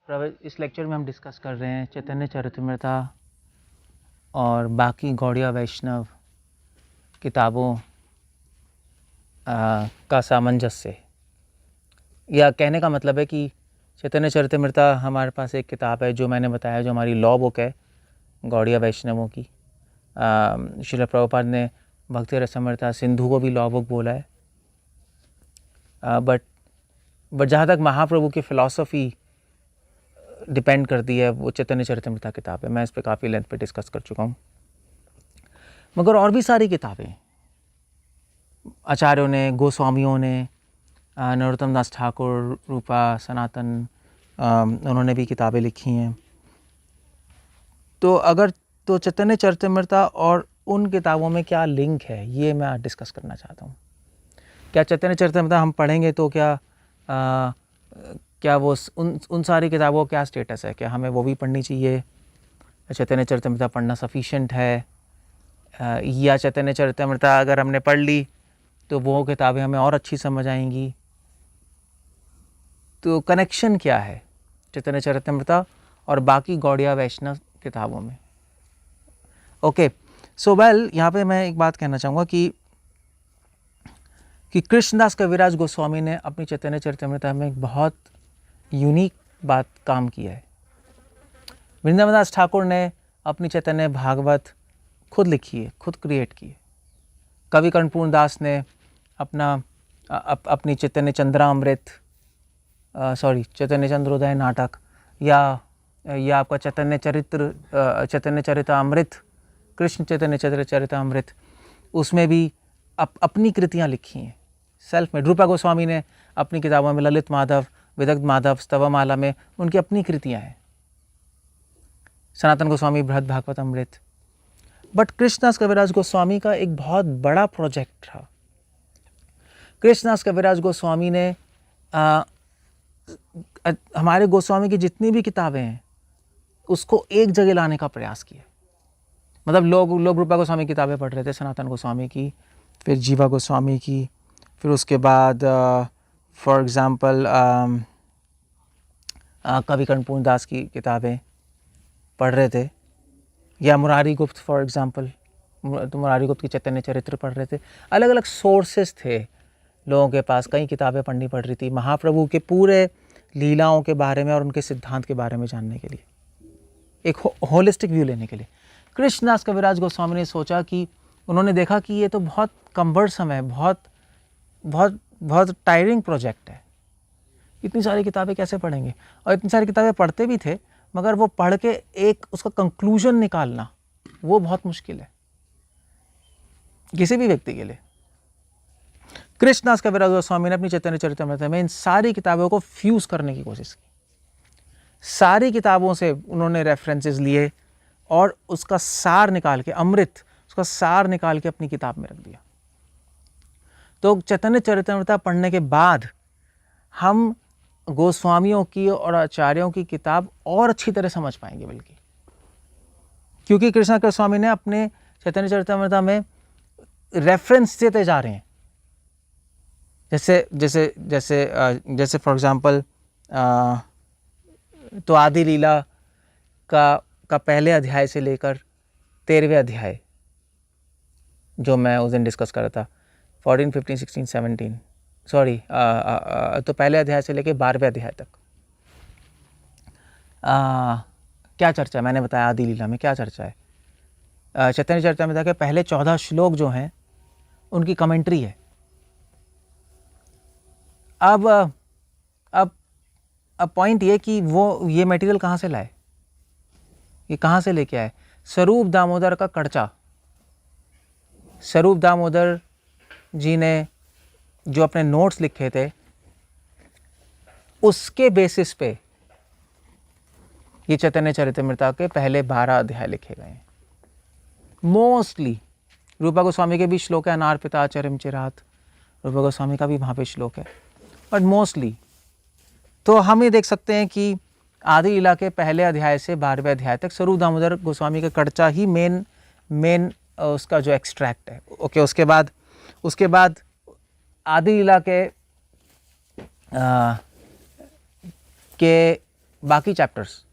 इस लेक्चर में हम डिस्कस कर रहे हैं चैतन्य चरितमृता और बाकी गौड़िया वैष्णव किताबों का सामंजस्य। या कहने का मतलब है कि चैतन्य चरितमृता हमारे पास एक किताब है जो मैंने बताया, जो हमारी लॉ बुक है गौड़िया वैष्णवों की। श्रील प्रभुपाद ने भक्ति रसामृता सिंधु को भी लॉ बुक बोला है। बट जहाँ तक महाप्रभु की फ़िलॉसफ़ी डिपेंड करती है वो चैतन्य चरितमृता किताब है। मैं इस पर काफ़ी लेंथ पे डिस्कस कर चुका हूँ। मगर और भी सारी किताबें आचार्यों ने, गोस्वामियों ने, नरोत्तम दास ठाकुर, रूपा सनातन, उन्होंने भी किताबें लिखी हैं। तो चैतन्य चरितमृता और उन किताबों में क्या लिंक है, ये मैं आज डिस्कस करना चाहता हूँ। क्या चैतन्य चरितमृता हम पढ़ेंगे तो क्या वो उन सारी किताबों का क्या स्टेटस है? क्या हमें वो भी पढ़नी चाहिए? चैतन्य चरितमृता पढ़ना सफिशिएंट है? या चैतन्य चरितमृता अगर हमने पढ़ ली तो वो किताबें हमें और अच्छी समझ आएंगी? तो कनेक्शन क्या है चैतन्य चरितमृता और बाकी गौड़िया वैष्णव किताबों में? ओके, सो वेल, यहाँ पे मैं एक बात कहना चाहूँगा कि कृष्णदास कविराज गोस्वामी ने अपनी चैतन्य चरितमृता में एक बहुत यूनिक बात काम किया है। वृंदावन दास ठाकुर ने अपनी चैतन्य भागवत खुद लिखी है, खुद क्रिएट की है। कवि कर्णपूर्ण दास ने अपनी चैतन्य चंद्रामृत चैतन्य चंद्रोदय नाटक या आपका चैतन्य चरितामृत, कृष्ण चैतन्य चरितामृत, उसमें भी अपनी कृतियाँ लिखी हैं सेल्फ मेड। रूपा गोस्वामी ने अपनी किताबों में ललित माधव, विदग्ध माधव, स्तवमाला में उनकी अपनी कृतियाँ हैं। सनातन गोस्वामी बृहद भागवत अमृत। बट कृष्णदास कविराज गोस्वामी का एक बहुत बड़ा प्रोजेक्ट था। कृष्णदास कविराज गोस्वामी ने हमारे गोस्वामी की जितनी भी किताबें हैं उसको एक जगह लाने का प्रयास किया। मतलब लोग रूपा गोस्वामी की किताबें पढ़ रहे थे, सनातन गोस्वामी की, फिर जीवा गोस्वामी की, फिर उसके बाद फॉर एग्ज़ाम्पल कवि कर्णपूर्ण दास की किताबें पढ़ रहे थे, या मुरारी गुप्त फॉर एग्ज़ाम्पल, तो मुरारी गुप्त की चैतन्य चरित्र पढ़ रहे थे। अलग अलग सोर्सेस थे लोगों के पास, कई किताबें पढ़नी पड़ रही थी महाप्रभु के पूरे लीलाओं के बारे में और उनके सिद्धांत के बारे में जानने के लिए, एक होलिस्टिक व्यू लेने के लिए। कृष्णदास कविराज गोस्वामी ने सोचा कि उन्होंने देखा कि ये तो बहुत कम्बर्सम है, बहुत टायरिंग प्रोजेक्ट है, इतनी सारी किताबें कैसे पढ़ेंगे? और इतनी सारी किताबें पढ़ते भी थे, मगर वो पढ़ के एक उसका कंक्लूजन निकालना वो बहुत मुश्किल है किसी भी व्यक्ति के लिए। कृष्णदास कविराज गोस्वामी ने अपनी चैतन्य चरितमृता में इन सारी किताबों को फ्यूज करने की कोशिश की। सारी किताबों से उन्होंने रेफरेंसेस लिए और उसका सार निकाल के, अमृत, उसका सार निकाल के अपनी किताब में रख दिया। तो चैतन्य चरितमृता पढ़ने के बाद हम गोस्वामियों की और आचार्यों की किताब और अच्छी तरह समझ पाएंगे, बल्कि क्योंकि कृष्णदास गोस्वामी ने अपने चैतन्य चरितमृता में रेफरेंस देते जा रहे हैं। जैसे फॉर एग्जांपल तो आदि लीला का पहले अध्याय से लेकर 13वें अध्याय, जो मैं उस दिन डिस्कस कर रहा था, 14, 15, 16, 17, तो पहले अध्याय से लेकर 12वें अध्याय तक क्या चर्चा है? मैंने बताया आदि लीला में क्या चर्चा है। चैतन्य चरितमृता के पहले 14 श्लोक जो हैं उनकी कमेंट्री है। अब पॉइंट ये कि वो ये मटेरियल कहाँ से लाए, ये कहाँ से लेके आए? स्वरूप दामोदर का कड़चा। स्वरूप दामोदर जी ने जो अपने नोट्स लिखे थे उसके बेसिस पे ये चैतन्य चरितमृता के पहले 12 अध्याय लिखे गए हैं। मोस्टली रूपा गोस्वामी के भी श्लोक है, अनार पिता चरिम चिरात, रूपा गोस्वामी का भी वहाँ पे श्लोक है, बट मोस्टली तो हम ये देख सकते हैं कि आदि लीला के पहले अध्याय से 12वें अध्याय तक स्वरूप दामोदर गोस्वामी का कड़चा ही मेन उसका जो एक्सट्रैक्ट है। ओके, उसके बाद आदि लीला के बाकी चैप्टर्स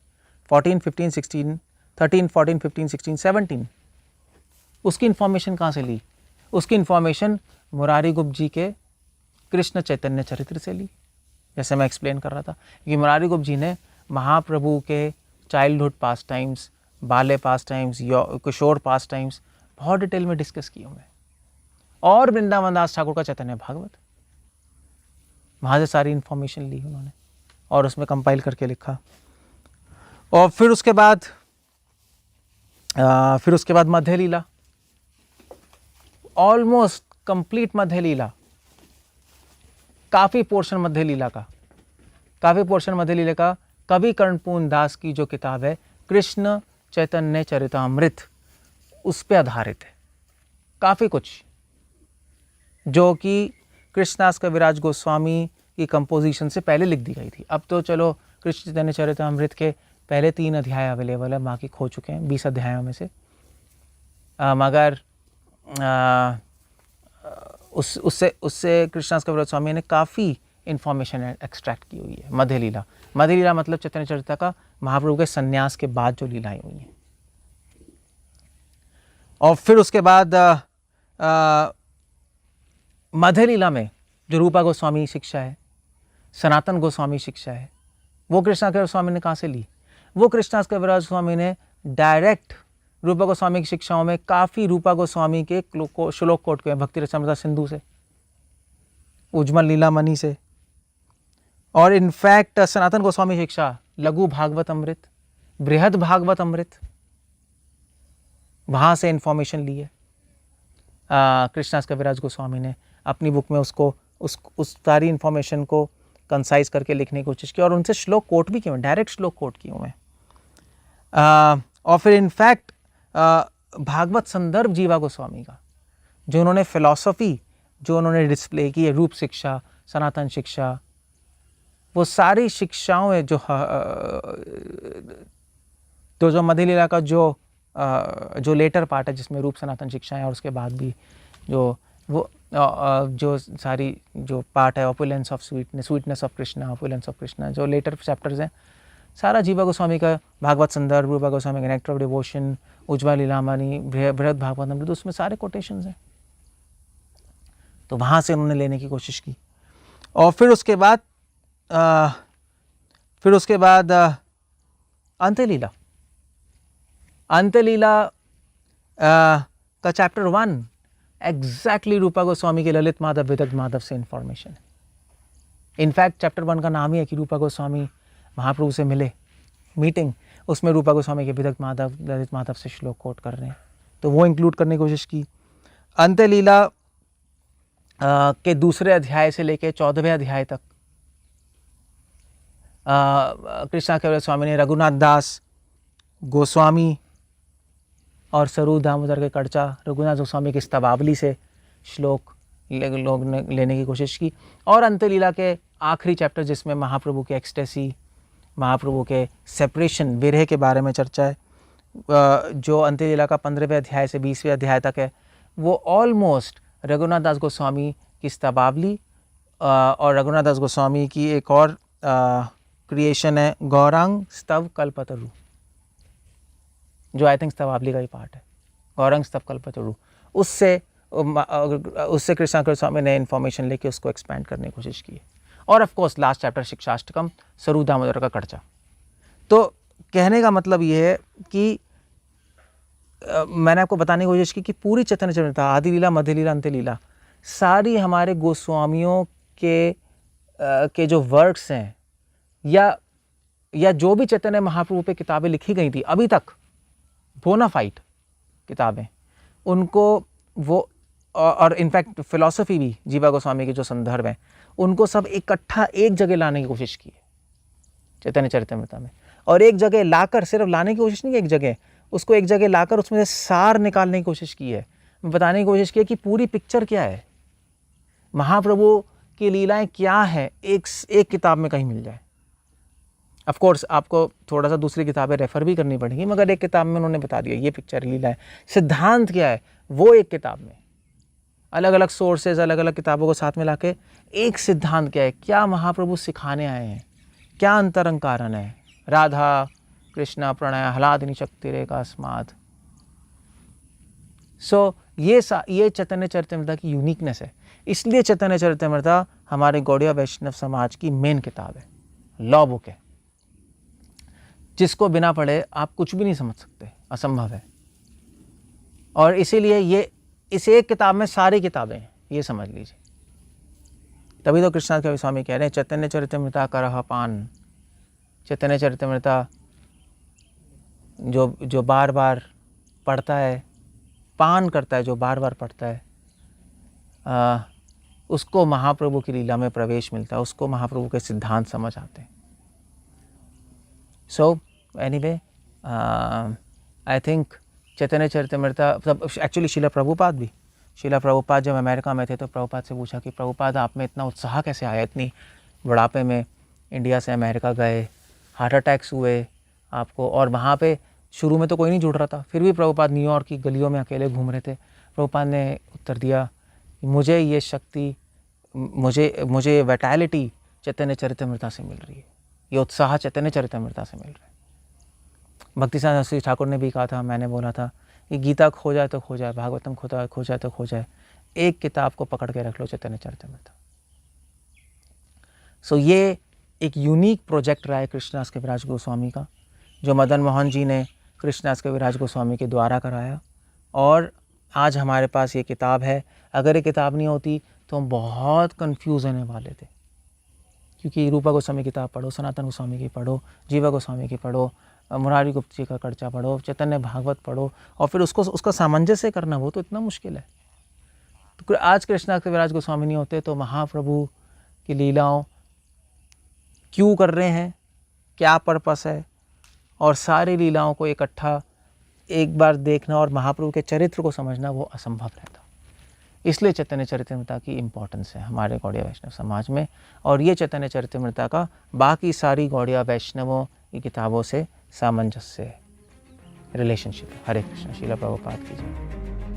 14, 15, 16, 13, 14, 15, 16, 17, उसकी इन्फॉर्मेशन कहाँ से ली? उसकी इन्फॉर्मेशन मुरारी गुप्त जी के कृष्ण चैतन्य चरित्र से ली। जैसे मैं एक्सप्लेन कर रहा था कि मुरारी गुप्त जी ने महाप्रभु के चाइल्डहुड पास टाइम्स, बाल्य पास टाइम्स, किशोर पास टाइम्स बहुत डिटेल में डिस्कस किए हुए हैं, और वृंदावन दास ठाकुर का चैतन्य भागवत, वहाँ से सारी इन्फॉर्मेशन ली उन्होंने और उसमें कंपाइल करके लिखा। और फिर उसके बाद मध्य लीला, ऑलमोस्ट कंप्लीट मध्य लीला, काफ़ी पोर्शन मध्य लीला का कवि कर्णपूर्ण दास की जो किताब है कृष्ण चैतन्य चरितामृत, उस पे आधारित है काफ़ी कुछ, जो कि कृष्णदास कविराज गोस्वामी की कंपोजिशन से पहले लिख दी गई थी। अब तो चलो कृष्ण चैतन्य चरितामृत के पहले 3 अध्याय अवेलेबल है, बाकी खो चुके हैं 20 अध्यायों में से, मगर उससे कृष्णदास कविराज स्वामी ने काफ़ी इन्फॉर्मेशन एक्सट्रैक्ट की हुई है। मध्य लीला मतलब चैतन्य चरिता का महाप्रभु के संन्यास के बाद जो लीलाएं हुई हैं। और फिर उसके बाद मध्य लीला में जो रूपा गोस्वामी शिक्षा है, सनातन गोस्वामी शिक्षा है, वो कृष्णदास कविराज स्वामी ने कहाँ से ली? वो कृष्णदास कविराज स्वामी ने डायरेक्ट रूपा गोस्वामी की शिक्षाओं में काफ़ी रूपा गोस्वामी के श्लोक कोट किए, भक्ति रचनामृत सिंधु से, उज्ज्वल लीलामणि से, और इनफैक्ट सनातन गोस्वामी शिक्षा लघु भागवत अमृत, बृहद भागवत अमृत, वहाँ से इन्फॉर्मेशन ली है कृष्णदास कविराज गोस्वामी ने अपनी बुक में। उसको उस सारी इन्फॉर्मेशन को कंसाइज करके लिखने की कोशिश की और उनसे श्लोक कोट भी किए हुए, डायरेक्ट श्लोक कोट किए हुए हैं। और फिर इनफैक्ट भागवत संदर्भ जीवा गोस्वामी का, जो उन्होंने फिलॉसफी जो उन्होंने डिस्प्ले की है, रूप शिक्षा, सनातन शिक्षा, वो सारी शिक्षाओं में जो मध्य लीला का जो लेटर पार्ट है जिसमें रूप सनातन शिक्षा है, और उसके बाद भी जो सारी जो पार्ट है opulence of sweetness of Krishna, opulence of Krishna, जो लेटर चैप्टर्स हैं, सारा जीवा गोस्वामी का भागवत संदर्भ, रूपा गोस्वामी का नेक्टर ऑफ डिवोशन, उज्ज्वल लीलामणि, बृहद भागवत अमृत, उसमें सारे कोटेशंस हैं। तो वहाँ से उन्होंने लेने की कोशिश की। और फिर उसके बाद अंत्यलीला का चैप्टर 1 एग्जैक्टली रूपा गोस्वामी के ललित माधव विदग्ध माधव से इंफॉर्मेशन है। इनफैक्ट चैप्टर 1 का नाम ही है कि रूपा गोस्वामी महाप्रभु से मिले, मीटिंग, उसमें रूपा गोस्वामी के विदग्ध माधव ललित माधव से श्लोक कोट कर रहे हैं, तो वो इंक्लूड करने की कोशिश की। अंत्यलीला के दूसरे अध्याय से लेकर 14वें अध्याय तक कृष्णदास कविराज स्वामी ने रघुनाथ दास गोस्वामी और स्वरूप दामोदर के कड़चा, रघुनाथ गोस्वामी की स्तवावली से श्लोक लोग ने लेने की कोशिश की। और अंत्यलीला के आखिरी चैप्टर जिसमें महाप्रभु के एक्सटेसी, महाप्रभु के सेपरेशन, विरह के बारे में चर्चा है, जो अंत्यलीला का 15वें अध्याय से 20वें अध्याय तक है, वो ऑलमोस्ट रघुनाथ दास गोस्वामी की स्तवावली और रघुनाथ दास गोस्वामी की एक और क्रिएशन है गौरांग स्तव कल्पतरु, जो आई थिंक स्तवावली का ही पार्ट है, गौरांग स्तव कल्पतरु, उससे कृष्णदास कविराज स्वामी ने इन्फॉर्मेशन लेके उसको एक्सपैंड करने की कोशिश की है। और ऑफ कोर्स लास्ट चैप्टर शिक्षाष्टकम, स्वरूप दामोदर का कड़चा। तो कहने का मतलब ये है कि मैंने आपको बताने की कोशिश की कि पूरी चैतन्य चरिता, आदि लीला, मध्य लीला, अंत्य लीला, सारी हमारे गोस्वामियों के जो वर्क्स हैं या जो भी चैतन्य महाप्रभु पे किताबें लिखी गई थी अभी तक, बोनाफाइड किताबें, उनको वो, और इनफैक्ट फिलॉसफी भी जीवा गोस्वामी के जो संदर्भ हैं, उनको सब इकट्ठा एक जगह लाने की कोशिश की है चैतन्य चरितामृत में। और एक जगह लाकर, सिर्फ लाने की कोशिश नहीं की, एक जगह उसको एक जगह लाकर उसमें से सार निकालने की कोशिश की है, बताने की कोशिश की है कि पूरी पिक्चर क्या है, महाप्रभु की लीलाएं क्या है, एक किताब में कहीं मिल जाए। ऑफ कोर्स आपको थोड़ा सा दूसरी किताबें रेफर भी करनी पड़ेगी, मगर एक किताब में उन्होंने बता दिया ये पिक्चर लीला है। सिद्धांत क्या है वो एक किताब में, अलग अलग सोर्सेज, अलग अलग किताबों को साथ में लाके एक सिद्धांत क्या है, क्या महाप्रभु सिखाने आए हैं, क्या अंतरंग कारण है, राधा कृष्णा प्रणय हलादिनी शक्ति रेखा स्माद। सो ये चैतन्य चरितामृत की यूनिकनेस है। इसलिए चैतन्य चरितामृत हमारे गौड़िया वैष्णव समाज की मेन किताब है, लॉ बुक है, जिसको बिना पढ़े आप कुछ भी नहीं समझ सकते, असंभव है। और इसीलिए ये इस एक किताब में सारी किताबें हैं, ये समझ लीजिए। तभी तो कृष्णदास कवि स्वामी कह रहे हैं चैतन्य चरितामृत करह पान। चैतन्य चरितामृत जो बार बार पढ़ता है, पान करता है, जो बार बार पढ़ता है, उसको महाप्रभु की लीला में प्रवेश मिलता है, उसको महाप्रभु के सिद्धांत समझ आते हैं। So anyway, I think Chaitanya Charitamrita, actually शिला प्रभुपाद जब अमेरिका में थे तो प्रभुपाद से पूछा कि प्रभुपाद आप में इतना उत्साह कैसे आया, इतनी बुढ़ापे में इंडिया से अमेरिका गए, हार्ट अटैक्स हुए आपको, और वहाँ पे शुरू में तो कोई नहीं जुड़ रहा था, फिर भी प्रभुपाद न्यूयॉर्क की गलियों में अकेले घूम रहे थे। प्रभुपाद ने उत्तर दिया, मुझे ये शक्ति, मुझे वैटैलिटी चैतन्य चरितामृत से मिल रही है, ये उत्साह चैतन्य चरितामृत से मिल रहा है। भक्ति सिद्धांत ठाकुर ने भी कहा था, मैंने बोला था कि गीता खो जाए तो खो जाए, भागवतम खो जाए तो खो जाए, एक किताब को पकड़ के रख लो, चैतन्य चरितामृत। सो ये एक यूनिक प्रोजेक्ट रहा है कृष्णदास कविराज गोस्वामी का, जो मदन मोहन जी ने कृष्णदास कविराज गोस्वामी के द्वारा कराया, और आज हमारे पास ये किताब है। अगर ये किताब नहीं होती तो हम बहुत कंफ्यूज होने वाले थे, क्योंकि रूपा गोस्वामी की किताब पढ़ो, सनातन गोस्वामी की पढ़ो, जीवा गोस्वामी की पढ़ो, मुरारी गुप्त जी का कर्चा पढ़ो, चैतन्य भागवत पढ़ो, और फिर उसका सामंजस्य करना, वो तो इतना मुश्किल है। तो आज कृष्णदास कविराज गोस्वामी नहीं होते तो महाप्रभु की लीलाओं क्यों कर रहे हैं, क्या पर्पस है, और सारी लीलाओं को इकट्ठा एक बार देखना और महाप्रभु के चरित्र को समझना वो असंभव रहता। इसलिए चैतन्य चरितामृत की इम्पोर्टेंस है हमारे गौड़िया वैष्णव समाज में, और ये चैतन्य चरितामृत का बाकी सारी गौड़िया वैष्णवों की किताबों से सामंजस्य है, रिलेशनशिप है। हरे कृष्ण, श्रील प्रभुपाद की जय।